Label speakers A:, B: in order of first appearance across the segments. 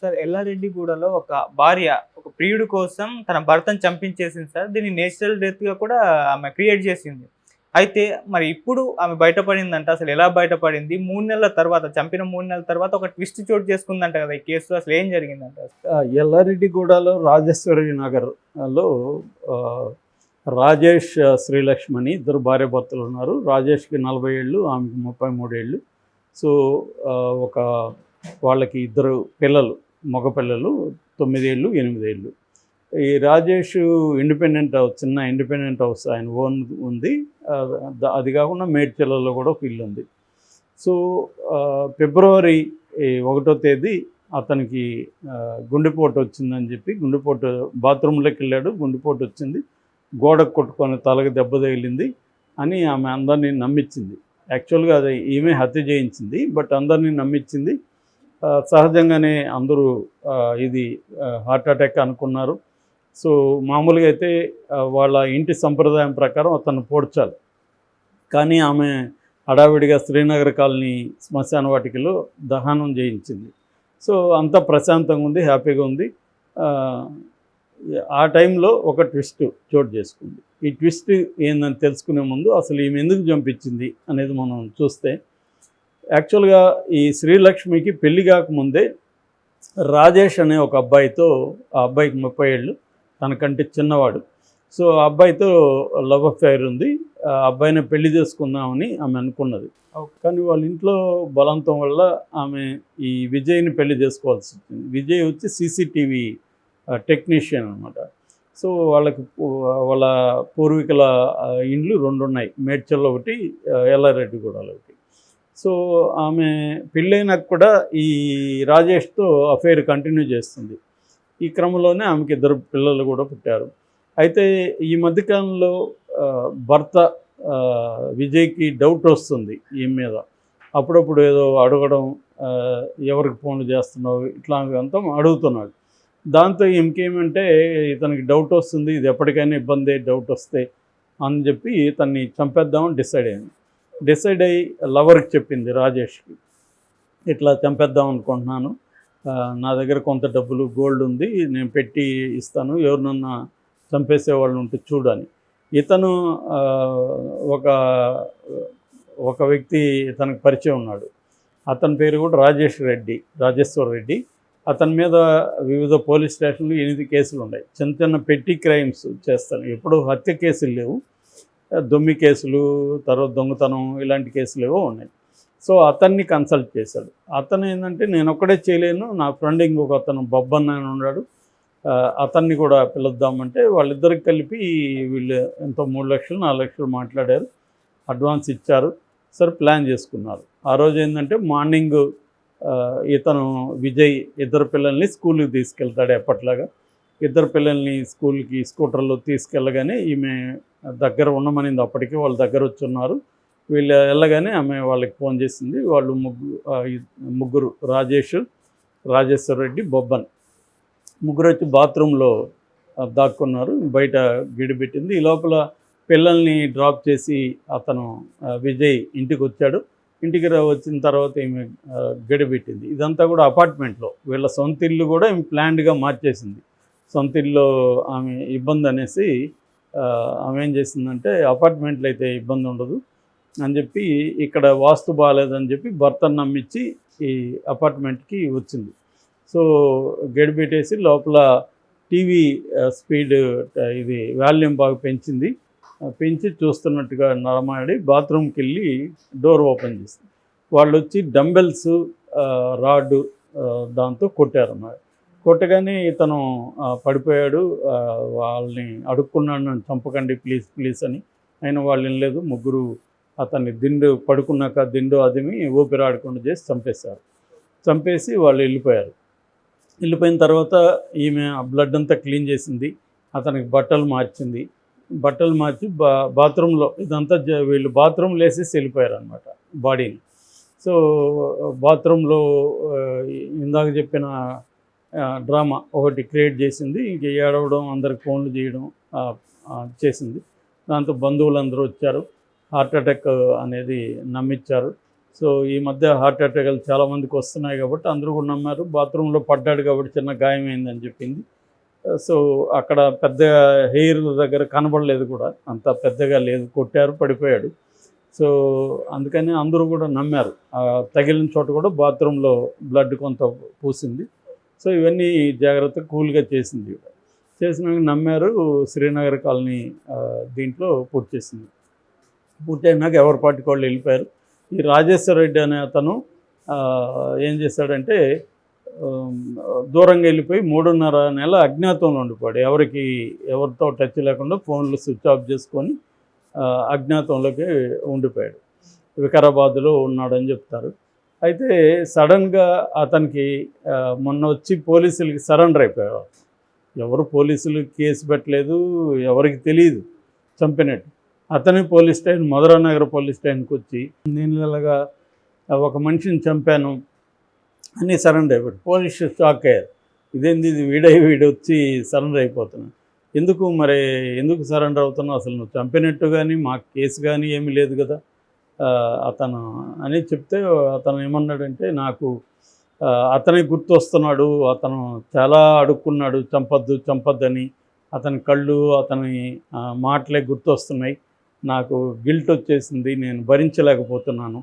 A: Sir ఎల్లారెడ్డిగూడలో ఒక భార్య ఒక ప్రియుడి కోసం తన భర్తను చంపించేసింది సార్. దీన్ని నేచురల్ డెత్‌గా కూడా ఆమె క్రియేట్ చేసింది. అయితే మరి ఇప్పుడు ఆమె బయటపడిందంట. అసలు ఎలా బయటపడింది? 3 నెలల తర్వాత చంపిన 3 నెలల తర్వాత ఒక ట్విస్ట్ చోటు చేసుకుందంట కదా! ఈ కేసులో అసలు ఏం జరిగిందంట?
B: ఎల్లారెడ్డిగూడలో రాజేశ్వరి నగర్‌లో ఆహ్, రాజేష్, శ్రీలక్ష్మి అని ఇద్దరు భార్యాభర్తలు ఉన్నారు. రాజేష్‌కి 40 ఏళ్ళు, ఆమెకి 33 ఏళ్ళు. సో, ఒక వాళ్ళకి ఇద్దరు పిల్లలు, మగ పిల్లలు 9 ఏళ్ళు, 8 ఏళ్ళు. ఈ రాజేష్ చిన్న ఇండిపెండెంట్ హౌస్ ఆయన ఓన్ ఉంది. అది కాకుండా మేడ్చలలో కూడా ఒక ఇల్లు ఉంది. సో, ఫిబ్రవరి 1వ తేదీ అతనికి గుండెపోటు వచ్చిందని చెప్పి బాత్రూంలోకి వెళ్ళాడు, గుండెపోటు వచ్చింది, గోడకు కొట్టుకొని తలకు దెబ్బ తగిలింది అని ఆమె అందరినీ నమ్మించింది. యాక్చువల్గా అది ఈమె హత్య చేయించింది, బట్ అందరినీ నమ్మించింది. సహజంగానే అందరూ ఇది హార్ట్ అటాక్ అనుకున్నారు. సో, మామూలుగా అయితే వాళ్ళ ఇంటి సంప్రదాయం ప్రకారం అతను పోడ్చాలి. కానీ ఆమె హడావిడిగా శ్రీనగర్ కాలనీ శ్మశాన వాటికలో దహనం చేయించింది. సో, అంతా ప్రశాంతంగా ఉంది, హ్యాపీగా ఉంది. ఆ టైంలో ఒక ట్విస్ట్ చోటు చేసుకుంది. ఈ ట్విస్ట్ ఏందని తెలుసుకునే ముందు అసలు ఈమె ఎందుకు చంపించింది అనేది మనం చూస్తే, యాక్చువల్గా ఈ శ్రీలక్ష్మికి పెళ్లి కాకముందే రాజేష్ అనే ఒక అబ్బాయితో, ఆ అబ్బాయికి 30 ఏళ్ళు, తనకంటే చిన్నవాడు. సో, ఆ అబ్బాయితో లవ్ అఫైర్ ఉంది. ఆ అబ్బాయిని పెళ్లి చేసుకుందామని ఆమె అనుకున్నది. కానీ వాళ్ళ ఇంట్లో బలవంతం వల్ల ఆమె ఈ విజయ్ని పెళ్లి చేసుకోవాల్సి వచ్చింది. విజయ్ వచ్చి సీసీటీవీ టెక్నీషియన్ అనమాట. సో, వాళ్ళ పూర్వీకుల ఇండ్లు 2 ఉన్నాయి. మేడ్చల్లో ఒకటి, ఎల్లారెడ్డిగూడలో ఒకటి. సో, ఆమె పెళ్ళైనాక కూడా ఈ రాజేష్తో అఫైర్ కంటిన్యూ చేస్తుంది. ఈ క్రమంలోనే ఆమెకి 2 పిల్లలు కూడా పుట్టారు. అయితే ఈ మధ్యకాలంలో భర్త విజయ్కి డౌట్ వస్తుంది ఈమె మీద. అప్పుడప్పుడు ఏదో అడగడం, ఎవరికి ఫోన్లు చేస్తున్నావు, ఇట్లాంటివంతా అడుగుతున్నాడు. దాంతో ఈమెకేమంటే ఇతనికి డౌట్ వస్తుంది, ఇది ఎప్పటికైనా ఇబ్బంది, డౌట్ వస్తే అని చెప్పి ఇతన్ని చంపేద్దామని డిసైడ్ అయ్యి లవర్కి చెప్పింది రాజేష్కి. ఇట్లా చంపేద్దాం అనుకుంటున్నాను, నా దగ్గర కొంత డబ్బులు, గోల్డ్ ఉంది, నేను పెట్టి ఇస్తాను, ఎవరినన్నా చంపేసేవాళ్ళు ఉంటే చూడని. ఇతను ఒక వ్యక్తి తనకు పరిచయం ఉన్నాడు. అతని పేరు కూడా రాజేశ్వర్ రెడ్డి. అతని మీద వివిధ పోలీస్ స్టేషన్లు 8 కేసులు ఉన్నాయి. చిన్న చిన్న పెట్టి క్రైమ్స్ చేస్తాను, ఎప్పుడూ హత్య కేసులు లేవు, దొమ్మి కేసులు, తర్వాత దొంగతనం, ఇలాంటి కేసులు ఏవో ఉన్నాయి. సో, అతన్ని కన్సల్ట్ చేశాడు. అతను ఏంటంటే, నేను ఒక్కడే చేయలేను, నా ఫ్రెండ్ ఇంకొక అతను బొబ్బన్న అని ఉన్నాడు, అతన్ని కూడా పిలుద్దామంటే వాళ్ళిద్దరికి కలిపి వీళ్ళు ఎంతో 3 లక్షలు 4 లక్షలు మాట్లాడారు, అడ్వాన్స్ ఇచ్చారు. సరే, ప్లాన్ చేసుకున్నారు. ఆ రోజు ఏంటంటే మార్నింగ్ ఇతను విజయ్ 2 పిల్లల్ని స్కూల్కి తీసుకెళ్తాడు ఎప్పట్లాగా. 2 పిల్లల్ని స్కూల్కి స్కూటర్లో తీసుకెళ్ళగానే ఈమె దగ్గర ఉండమనింది. అప్పటికే వాళ్ళ దగ్గర వచ్చున్నారు. వీళ్ళు వెళ్ళగానే ఆమె వాళ్ళకి ఫోన్ చేసింది. వాళ్ళు ముగ్గురు రాజేశ్వర్ రెడ్డి, బొబ్బన్ ముగ్గురు వచ్చి బాత్రూంలో దాక్కున్నారు. బయట గిడిపెట్టింది. ఈ లోపల పిల్లల్ని డ్రాప్ చేసి అతను విజయ్ ఇంటికి వచ్చాడు. ఇంటికి వచ్చిన తర్వాత ఈమె గడిపెట్టింది. ఇదంతా కూడా అపార్ట్మెంట్లో, వీళ్ళ సొంత ఇల్లు కూడా ఈమె ప్లాన్డ్గా మార్చేసింది. సొంత ఇల్లు ఆమె ఇబ్బంది అనేసి ఆమె ఏం చేసిందంటే, అపార్ట్మెంట్లో అయితే ఇబ్బంది ఉండదు అని చెప్పి, ఇక్కడ వాస్తు బాగాలేదని చెప్పి భర్తను నమ్మించి ఈ అపార్ట్మెంట్కి వచ్చింది. సో, గడిపెట్టేసి లోపల టీవీ స్పీడ్ ఇది వాల్యూమ్ బాగా పెంచి చూస్తున్నట్టుగా నరమాడి బాత్రూమ్కి వెళ్ళి డోర్ ఓపెన్ చేసింది. వాళ్ళు వచ్చి డంబెల్స్, రాడ్ దాంతో కొట్టారన్నమాట. కొట్టగానే ఇతను పడిపోయాడు. వాళ్ళని అడుక్కున్నాడు, నన్ను చంపకండి ప్లీజ్ అని. అయినా వాళ్ళు వినలేదు. ముగ్గురు అతన్ని పడుకున్నాక దిండు అదిమి ఊపిరాడకుండా చేసి చంపేసి వాళ్ళు వెళ్ళిపోయిన తర్వాత ఈమె బ్లడ్ అంతా క్లీన్ చేసింది, అతనికి బట్టలు మార్చి బాత్రూంలో ఇదంతా వీళ్ళు బాత్రూంలో వేసేసి వెళ్ళిపోయారు అనమాట బాడీని. సో, బాత్రూంలో ఇందాక చెప్పిన డ్రామా ఒకటి క్రియేట్ చేసింది. ఇంక ఏడవడం, అందరికి ఫోన్లు చేయడం చేసింది. దాంతో బంధువులందరూ వచ్చారు, హార్ట్ అటాక్ అనేది నమ్మించారు. సో ఈ మధ్య హార్ట్ అటాక్లు చాలామందికి వస్తున్నాయి కాబట్టి అందరూ కూడా నమ్మారు. బాత్రూంలో పడ్డాడు కాబట్టి చిన్న గాయమైందని చెప్పింది. సో అక్కడ పెద్దగా హెయిర్ దగ్గర కనబడలేదు కూడా, అంత పెద్దగా లేదు, కొట్టారు పడిపోయాడు. సో అందుకని అందరూ కూడా నమ్మారు. తగిలిన చోట కూడా బాత్రూంలో బ్లడ్ కొంత పూసింది. సో ఇవన్నీ జాగ్రత్తగా కూల్గా చేసింది. చేసినాక నమ్మారు. శ్రీనగర్ కాలనీ దీంట్లో పూర్తి చేసింది. పూర్తి అయినాక ఎవరి పార్టీకి వాళ్ళు వెళ్ళిపోయారు. ఈ రాజేశ్వర రెడ్డి అనే అతను ఏం చేశాడంటే దూరంగా వెళ్ళిపోయి 3.5 నెలల అజ్ఞాతంలో ఉండిపోయాడు. ఎవరితో టచ్ లేకుండా ఫోన్లు స్విచ్ ఆఫ్ చేసుకొని అజ్ఞాతంలోకి ఉండిపోయాడు. వికారాబాద్లో ఉన్నాడని చెప్తారు. అయితే సడన్గా అతనికి మొన్న వచ్చి పోలీసులకి సరెండర్ అయిపోయాడు. ఎవరు పోలీసులు కేసు పెట్టలేదు, ఎవరికి తెలియదు చంపినట్టు. అతని పోలీస్ స్టేషన్ మధురానగర్ పోలీస్ స్టేషన్కి వచ్చి నేను ఇలాగా ఒక మనిషిని చంపాను అని సరెండర్ అయిపోయాడు. పోలీస్ షాక్ అయ్యారు. ఇదేంది, ఇది వీడు వచ్చి సరెండర్ అయిపోతున్నాడు, ఎందుకు సరెండర్ అవుతున్నావు, అసలు నువ్వు చంపినట్టు కానీ మాకు కేసు కానీ ఏమీ లేదు కదా అతను అని చెప్తే అతను ఏమన్నాడంటే, నాకు అతనే గుర్తొస్తున్నాడు, అతను చాలా అడుక్కున్నాడు చంపొద్దని, అతని కళ్ళు అతని మాటలే గుర్తొస్తున్నాయి, నాకు గిల్ట్ వచ్చేసింది, నేను భరించలేకపోతున్నాను,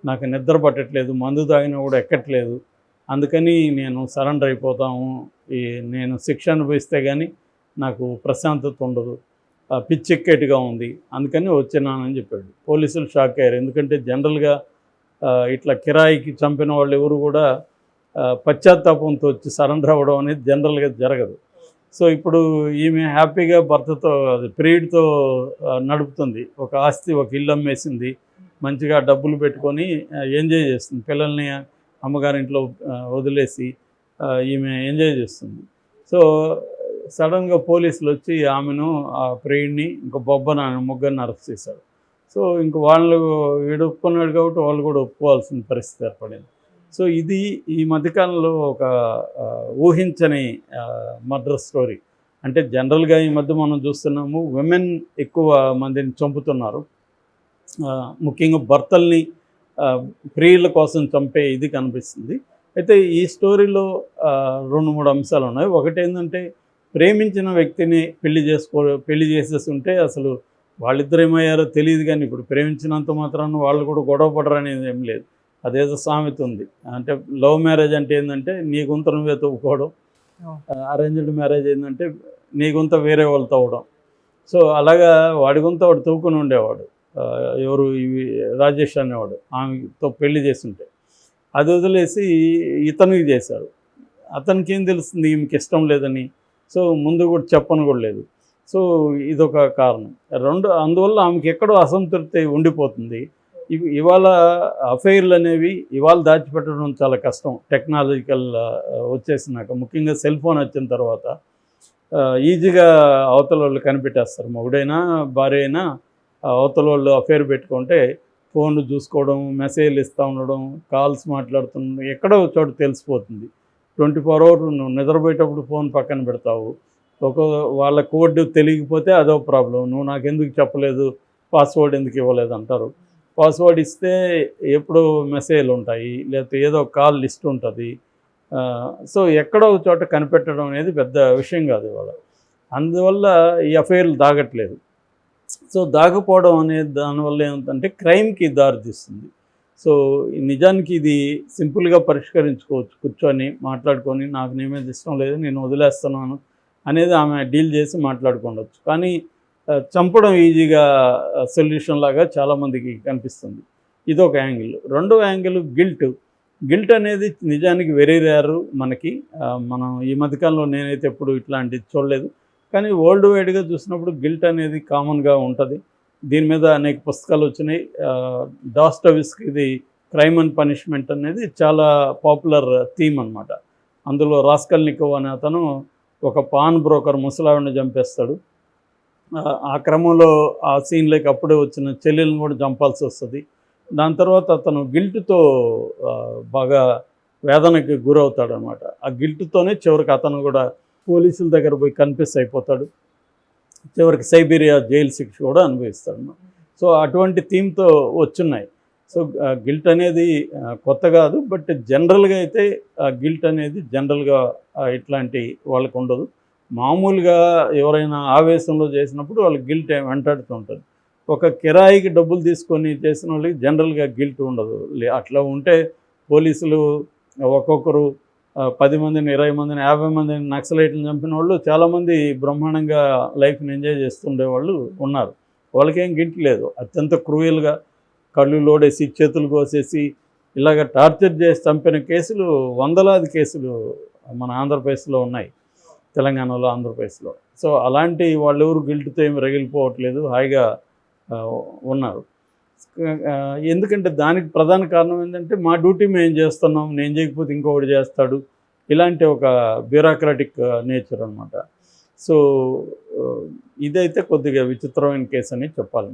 B: నాకు నిద్ర పట్టట్లేదు, మందు తాగినా కూడా ఎక్కట్లేదు, అందుకని నేను సరెండర్ అయిపోతాము, నేను శిక్ష అనుభవిస్తే కానీ నాకు ప్రశాంతత ఉండదు, పిచ్చెక్కేట్టుగా ఉంది, అందుకని వచ్చినానని చెప్పాడు. పోలీసులు షాక్ అయ్యారు. ఎందుకంటే జనరల్గా ఇట్లా కిరాయికి చంపిన వాళ్ళు ఎవరు కూడా పశ్చాత్తాపంతో వచ్చి సరెండర్ అవ్వడం అనేది జనరల్గా జరగదు. సో ఇప్పుడు ఈమె హ్యాపీగా భర్తతో ప్రియుడితో నడుపుతుంది. ఒక ఆస్తి, ఒక ఇల్లు అమ్మేసింది, మంచిగా డబ్బులు పెట్టుకొని ఎంజాయ్ చేస్తుంది. పిల్లల్ని అమ్మగారింట్లో వదిలేసి ఈమె ఎంజాయ్ చేస్తుంది. సో సడన్గా పోలీసులు వచ్చి ఆమెను, ఆ ప్రియుడిని, ఇంకా బొబ్బన ముగ్గురిని అరెస్ట్ చేశారు. సో ఇంక వాళ్ళు వీడు ఒప్పుకున్నాడు కాబట్టి వాళ్ళు కూడా ఒప్పుకోవాల్సిన పరిస్థితి ఏర్పడింది. సో ఇది ఈ మధ్యకాలంలో ఒక ఊహించని మర్డర్ స్టోరీ. అంటే జనరల్గా ఈ మధ్య మనం చూస్తున్నాము, విమెన్ ఎక్కువ మందిని చంపుతున్నారు, ముఖ్యంగా భర్తల్ని ప్రియుల కోసం చంపే ఇది కనిపిస్తుంది. అయితే ఈ స్టోరీలో 2-3 అంశాలు ఉన్నాయి. ఒకటి ఏంటంటే, ప్రేమించిన వ్యక్తిని పెళ్లి చేసేస్తుంటే అసలు వాళ్ళిద్దరు ఏమయ్యారో తెలియదు, కానీ ఇప్పుడు ప్రేమించినంత మాత్రాన వాళ్ళు కూడా గొడవ పడరు అనేది ఏం లేదు. అదేదో సామెత ఉంది. అంటే లవ్ మ్యారేజ్ అంటే ఏంటంటే నీ గుంత నువ్వే తవ్వుకోవడం, అరేంజ్డ్ మ్యారేజ్ ఏంటంటే నీ గుంత వేరే వాళ్ళు తవ్వడం. సో అలాగా వాడి గుంత వాడు తవ్వుకుని ఉండేవాడు. ఎవరు ఇవి రాజేష్ అనేవాడు ఆమెతో పెళ్లి చేస్తుంటే, అది వదిలేసి ఇతనికి చేశారు. అతనికి ఏం తెలుస్తుంది ఈమెకి ఇష్టం లేదని, సో ముందు కూడా చెప్పను కూడా లేదు. సో ఇదొక కారణం. అందువల్ల ఆమెకి ఎక్కడో అసంతృప్తి ఉండిపోతుంది. ఇవాళ అఫైర్లు అనేవి ఇవాళ దాచిపెట్టడం చాలా కష్టం. టెక్నాలజికల్ వచ్చేసినాక, ముఖ్యంగా సెల్ ఫోన్ వచ్చిన తర్వాత ఈజీగా అవతల వాళ్ళు కనిపెట్టేస్తారు. మొగుడైనా భార్య అయినా అవతల వాళ్ళు అఫైర్ పెట్టుకుంటే ఫోన్లు చూసుకోవడం, మెసేజ్లు ఇస్తూ ఉండడం, కాల్స్ మాట్లాడుతుండడం, ఎక్కడో చోట తెలిసిపోతుంది. 24 hours నువ్వు నిద్రపోయేటప్పుడు ఫోన్ పక్కన పెడతావు. వాళ్ళ కోడ్ తెలియకపోతే అదో ప్రాబ్లం, నువ్వు నాకెందుకు చెప్పలేదు, పాస్వర్డ్ ఎందుకు ఇవ్వలేదు అంటారు. పాస్వర్డ్ ఇస్తే ఎప్పుడో మెసేజ్లు ఉంటాయి, లేకపోతే ఏదో కాల్ లిస్ట్ ఉంటుంది. సో ఎక్కడో చోట కనిపెట్టడం అనేది పెద్ద విషయం కాదు ఇవాళ. అందువల్ల ఈ అఫైర్లు దాగట్లేదు. సో దాకపోవడం అనేది దానివల్ల ఏమిటంటే క్రైమ్కి దారితీస్తుంది. సో నిజానికి ఇది సింపుల్గా పరిష్కరించుకోవచ్చు, కూర్చొని మాట్లాడుకొని, నాకు నీ మీద ఇష్టం లేదు, నేను వదిలేస్తున్నాను అనేది ఆమె డీల్ చేసి మాట్లాడుకోవచ్చు. కానీ చంపడం ఈజీగా సొల్యూషన్ లాగా చాలామందికి కనిపిస్తుంది. ఇదొక యాంగిల్. రెండో యాంగిల్ గిల్ట్ అనేది నిజానికి వెరీ రేరు మనకి. మనం ఈ మధ్యకాలంలో నేనైతే ఎప్పుడు ఇట్లాంటిది చూడలేదు, కానీ వరల్డ్ వైడ్గా చూసినప్పుడు గిల్ట్ అనేది కామన్గా ఉంటుంది. దీని మీద అనేక పుస్తకాలు వచ్చినాయి. డాస్టోవెస్కీ ఇది క్రైమ్ అండ్ పనిష్మెంట్ అనేది చాలా పాపులర్ థీమ్ అనమాట. అందులో రాస్కల్నికోవ్ అనే అతను ఒక పాన్ బ్రోకర్ ముసలావిడిని చంపేస్తాడు. ఆ క్రమంలో ఆ సీన్లోకి అప్పుడే వచ్చిన చెల్లెలను కూడా చంపాల్సి వస్తుంది. దాని తర్వాత అతను గిల్ట్తో బాగా వేదనకి గురవుతాడు అనమాట. ఆ గిల్ట్తోనే చివరికి అతను కూడా పోలీసుల దగ్గర పోయి కన్ఫెస్ అయిపోతాడు. చివరికి సైబీరియా జైలు శిక్ష కూడా అనుభవిస్తాడు. సో అటువంటి థీమ్తో వచ్చున్నాయి. సో గిల్ట్ అనేది కొత్త కాదు, బట్ జనరల్గా అయితే గిల్ట్ అనేది జనరల్గా ఇట్లాంటి వాళ్ళకు ఉండదు. మామూలుగా ఎవరైనా ఆవేశంలో చేసినప్పుడు వాళ్ళకి గిల్ట్ వెంటాడుతుంటుంది. ఒక కిరాయికి డబ్బులు తీసుకొని చేసిన వాళ్ళకి జనరల్గా గిల్ట్ ఉండదు. అట్లా ఉంటే పోలీసులు ఒక్కొక్కరు 10 మందిని, 20 మందిని, 50 మందిని నక్సలైట్లను చంపిన వాళ్ళు చాలామంది బ్రహ్మాండంగా లైఫ్ని ఎంజాయ్ చేస్తుండేవాళ్ళు ఉన్నారు. వాళ్ళకేం గిల్ట్ లేదు. అత్యంత క్రూయల్గా కళ్ళు లోడేసి చేతులు కోసేసి ఇలాగ టార్చర్ చేసి చంపిన కేసులు వందలాది కేసులు మన ఆంధ్రప్రదేశ్లో ఉన్నాయి, తెలంగాణలో, ఆంధ్రప్రదేశ్లో. సో అలాంటి వాళ్ళెవరు గిల్ట్తో ఏమి రగిలిపోవట్లేదు, హాయిగా ఉన్నారు. ఎందుకంటే దానికి ప్రధాన కారణం ఏంటంటే మా డ్యూటీ మేము చేస్తున్నాం, నేను చేయకపోతే ఇంకొకటి చేస్తాడు, ఇలాంటి ఒక బ్యూరోక్రాటిక్ నేచర్ అనమాట. సో ఇదైతే కొద్దిగా విచిత్రమైన కేసు అని చెప్పాలి.